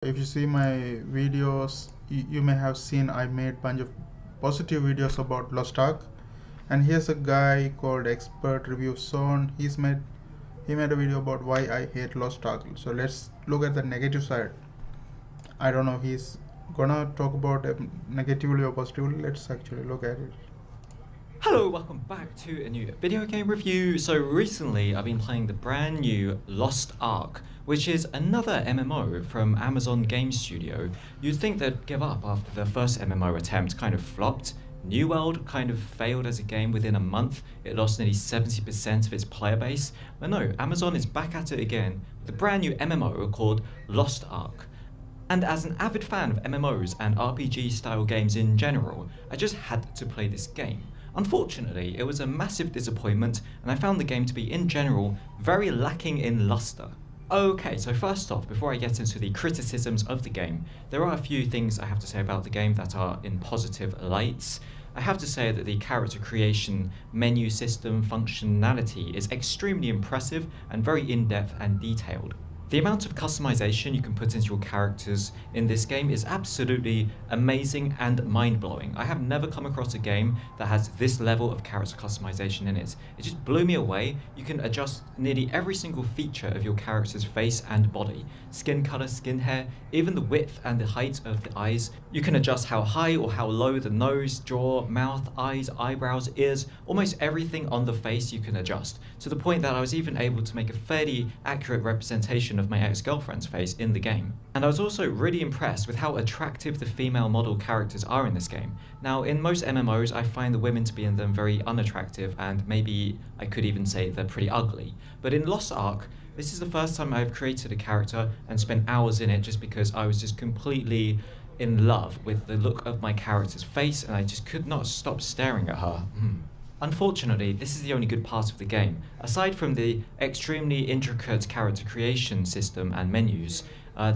If you see my videos, you may have seen I made bunch of positive videos about Lost Ark, and here's a guy called Expert Review Zone. He made a video about why I hate Lost Ark. So let's look at the negative side. I don't know if he's gonna talk about it negatively or positively. Let's actually look at it. Hello, welcome back to a new video game review. So recently I've been playing the brand new Lost Ark, which is another MMO from Amazon Game Studio. You'd think they'd give up after their first MMO attempt kind of flopped. New World kind of failed as a game within a month. It lost nearly 70% of its player base. But no, Amazon is back at it again with a brand new MMO called Lost Ark. And as an avid fan of MMOs and RPG style games in general, I just had to play this game. Unfortunately, it was a massive disappointment, and I found the game to be, in general, very lacking in luster. Okay, so first off, before I get into the criticisms of the game, there are a few things I have to say about the game that are in positive lights. I have to say that the character creation menu system functionality is extremely impressive and very in-depth and detailed. The amount of customization you can put into your characters in this game is absolutely amazing and mind-blowing. I have never come across a game that has this level of character customization in it. It just blew me away. You can adjust nearly every single feature of your character's face and body. Skin color, skin hair, even the width and the height of the eyes. You can adjust how high or how low the nose, jaw, mouth, eyes, eyebrows, ears, almost everything on the face you can adjust. To the point that I was even able to make a fairly accurate representation of my ex-girlfriend's face in the game. And I was also really impressed with how attractive the female model characters are in this game. Now, in most MMOs, I find the women to be in them very unattractive, and maybe I could even say they're pretty ugly. But in Lost Ark, this is the first time I've created a character and spent hours in it just because I was just completely in love with the look of my character's face, and I just could not stop staring at her. Unfortunately, this is the only good part of the game. Aside from the extremely intricate character creation system and menus,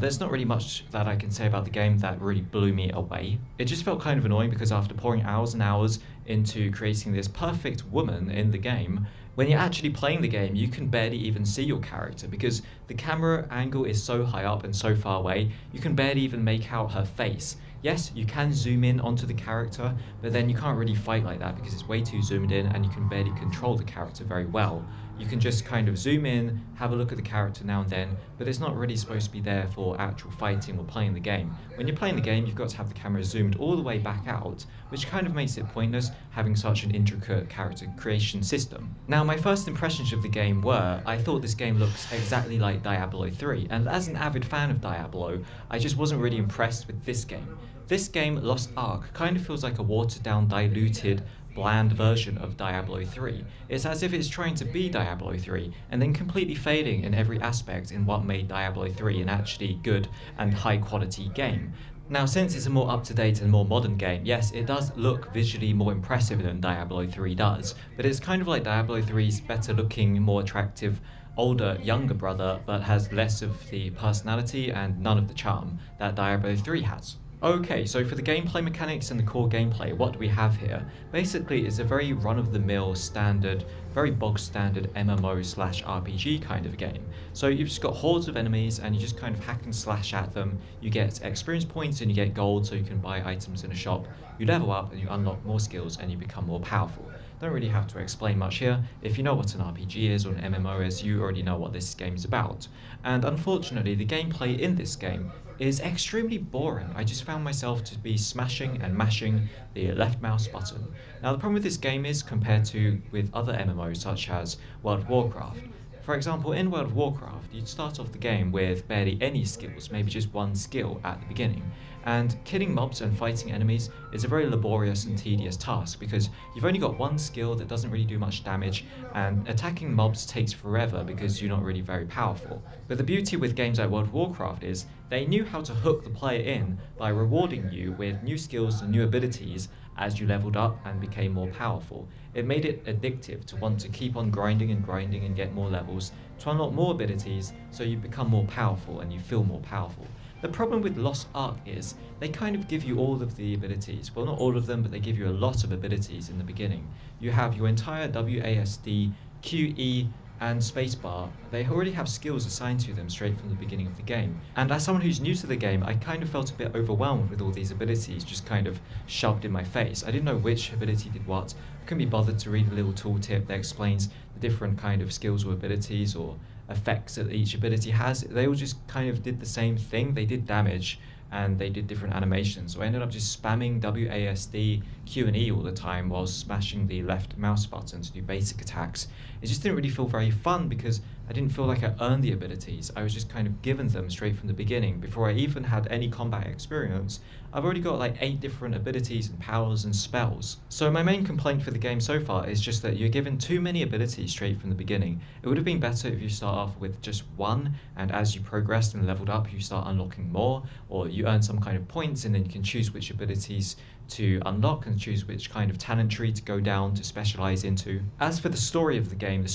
there's not really much that I can say about the game that really blew me away. It just felt kind of annoying because after pouring hours and hours into creating this perfect woman in the game, when you're actually playing the game, you can barely even see your character because the camera angle is so high up and so far away, you can barely even make out her face. Yes, you can zoom in onto the character, but then you can't really fight like that because it's way too zoomed in and you can barely control the character very well. You can just kind of zoom in, have a look at the character now and then, but it's not really supposed to be there for actual fighting or playing the game. When you're playing the game, you've got to have the camera zoomed all the way back out, which kind of makes it pointless having such an intricate character creation system. Now, my first impressions of the game were, I thought this game looks exactly like Diablo 3, and as an avid fan of Diablo, I just wasn't really impressed with this game. This game, Lost Ark, kind of feels like a watered-down, diluted, bland version of Diablo 3. It's as if it's trying to be Diablo 3 and then completely failing in every aspect in what made Diablo 3 an actually good and high quality game. Now, since it's a more up-to-date and more modern game, yes, it does look visually more impressive than Diablo 3 does, but it's kind of like Diablo 3's better looking, more attractive, older, younger brother, but has less of the personality and none of the charm that Diablo 3 has. Okay, so for the gameplay mechanics and the core gameplay, what do we have here? Basically, it's a very run-of-the-mill standard, very bog-standard MMO/RPG kind of game. So you've just got hordes of enemies and you just kind of hack and slash at them. You get experience points and you get gold so you can buy items in a shop. You level up and you unlock more skills and you become more powerful. Don't really have to explain much here. If you know what an RPG is or an MMO is, you already know what this game is about. And unfortunately, the gameplay in this game is extremely boring. I just found myself to be smashing and mashing the left mouse button. Now, the problem with this game is, compared to with other MMOs such as World of Warcraft, for example, in World of Warcraft, you'd start off the game with barely any skills, maybe just one skill at the beginning. And killing mobs and fighting enemies is a very laborious and tedious task because you've only got one skill that doesn't really do much damage, and attacking mobs takes forever because you're not really very powerful. But the beauty with games like World of Warcraft is they knew how to hook the player in by rewarding you with new skills and new abilities as you leveled up and became more powerful. It made it addictive to want to keep on grinding and get more levels, to unlock more abilities so you become more powerful and you feel more powerful. The problem with Lost Ark is they kind of give you all of the abilities. Well, not all of them, but they give you a lot of abilities in the beginning. You have your entire WASD, QE, and spacebar, they already have skills assigned to them straight from the beginning of the game. And as someone who's new to the game, I kind of felt a bit overwhelmed with all these abilities just kind of shoved in my face. I didn't know which ability did what. I couldn't be bothered to read a little tooltip that explains the different kind of skills or abilities or effects that each ability has. They all just kind of did the same thing. They did damage and they did different animations. So I ended up just spamming WASD, Q and E all the time while smashing the left mouse button to do basic attacks. It just didn't really feel very fun because I didn't feel like I earned the abilities. I was just kind of given them straight from the beginning. Before I even had any combat experience, I've already got like 8 different abilities and powers and spells. So my main complaint for the game so far is just that you're given too many abilities straight from the beginning. It would have been better if you start off with just one, and as you progressed and leveled up, you start unlocking more, or you earn some kind of points and then you can choose which abilities to unlock and choose which kind of talent tree to go down to specialize into. As for the story of the game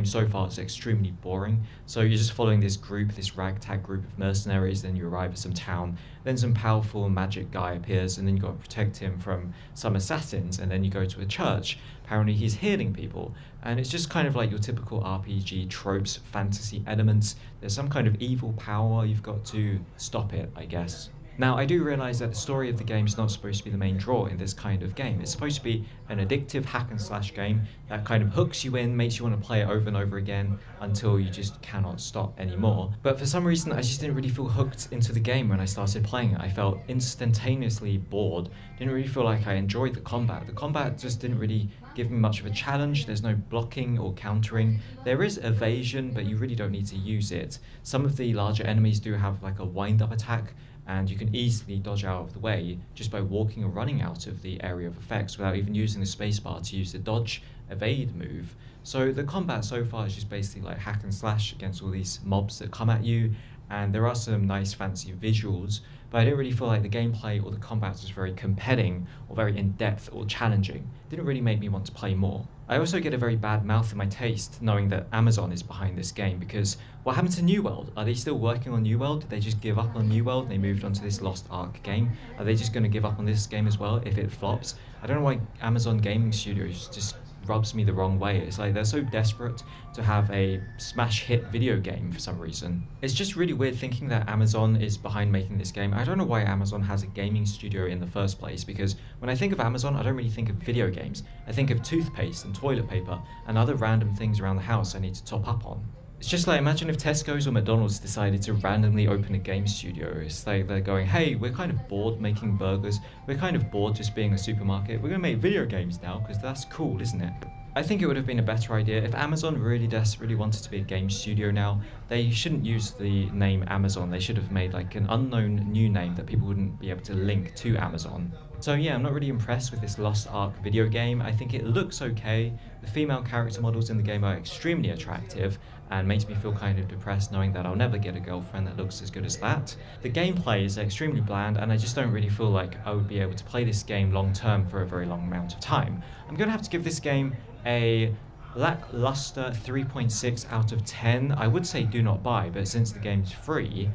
so far is extremely boring. So you're just following this group, this ragtag group of mercenaries, then you arrive at some town, then some powerful magic guy appears, and then you got to protect him from some assassins, and then you go to a church. Apparently he's healing people, and it's just kind of like your typical RPG tropes, fantasy elements. There's some kind of evil power, you've got to stop it, I guess. Now, I do realise that the story of the game is not supposed to be the main draw in this kind of game. It's supposed to be an addictive hack and slash game that kind of hooks you in, makes you want to play it over and over again until you just cannot stop anymore. But for some reason, I just didn't really feel hooked into the game when I started playing it. I felt instantaneously bored. Didn't really feel like I enjoyed the combat. The combat just didn't really give me much of a challenge. There's no blocking or countering. There is evasion, but you really don't need to use it. Some of the larger enemies do have like a wind-up attack, and you can easily dodge out of the way just by walking or running out of the area of effects without even using the spacebar to use the dodge evade move. So the combat so far is just basically like hack and slash against all these mobs that come at you, and there are some nice fancy visuals, but I don't really feel like the gameplay or the combat was very compelling or very in-depth or challenging. It didn't really make me want to play more. I also get a very bad mouth in my taste knowing that Amazon is behind this game, because what happened to New World? Are they still working on New World? Did they just give up on New World and they moved on to this Lost Ark game? Are they just going to give up on this game as well if it flops? I don't know why Amazon Gaming Studios just rubs me the wrong way. It's like they're so desperate to have a smash hit video game for some reason. It's just really weird thinking that Amazon is behind making this game. I don't know why Amazon has a gaming studio in the first place, because when I think of Amazon, I don't really think of video games. I think of toothpaste and toilet paper and other random things around the house I need to top up on. It's just like, imagine if Tesco's or McDonald's decided to randomly open a game studio. It's like they're going, hey, we're kind of bored making burgers. We're kind of bored just being a supermarket. We're going to make video games now because that's cool, isn't it? I think it would have been a better idea if Amazon really desperately wanted to be a game studio now. They shouldn't use the name Amazon. They should have made like an unknown new name that people wouldn't be able to link to Amazon. So yeah, I'm not really impressed with this Lost Ark video game. I think it looks okay. The female character models in the game are extremely attractive and makes me feel kind of depressed knowing that I'll never get a girlfriend that looks as good as that. The gameplay is extremely bland, and I just don't really feel like I would be able to play this game long term for a very long amount of time. I'm going to have to give this game a lackluster 3.6 out of 10. I would say do not buy, but since the game's free,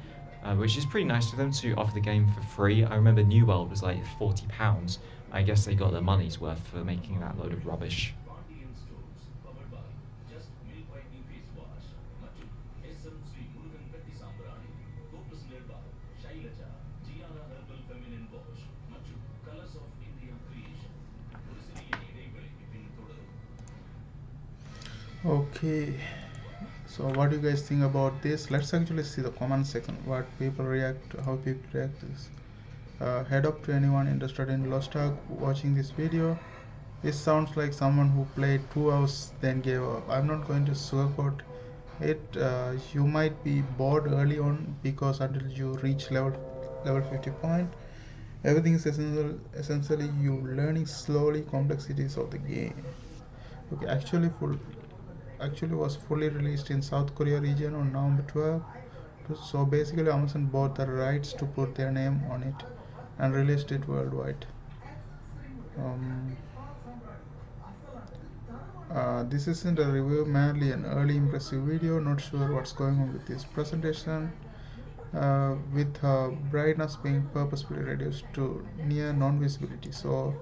which is pretty nice of them to offer the game for free. I remember New World was like £40. I guess they got their money's worth for making that load of rubbish. Okay, so what do you guys think about this? Let's actually see the comment section, what people react, how people react to this. Head up to anyone interested in Lost Ark watching this video. This sounds like someone who played 2 hours then gave up. I'm not going to sugarcoat it. You might be bored early on because until you reach level 50 point, everything is essentially you learning slowly complexities of the game. Okay, actually was fully released in South Korea region on November 12th. So basically Amazon bought the rights to put their name on it and released it worldwide. This isn't a review, merely an early impressive video. Not sure what's going on with this presentation, with brightness being purposefully reduced to near non-visibility. So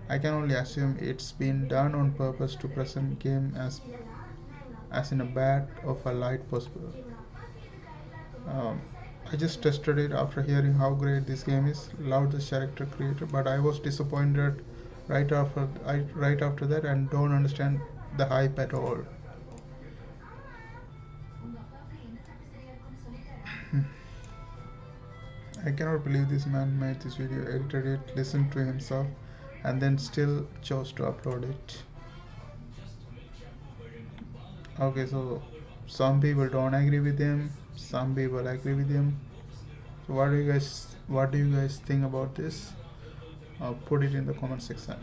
I can only assume it's been done on purpose to present game as in a bad of a light possible. um, I just tested it after hearing how great this game is. Loved the character creator, but I was disappointed right after that, and don't understand the hype at all. I cannot believe this man made this video, edited it, listened to himself, and then still chose to upload it. Okay, so some people don't agree with him, some people agree with him. So what do you guys think about this? Put it in the comment section.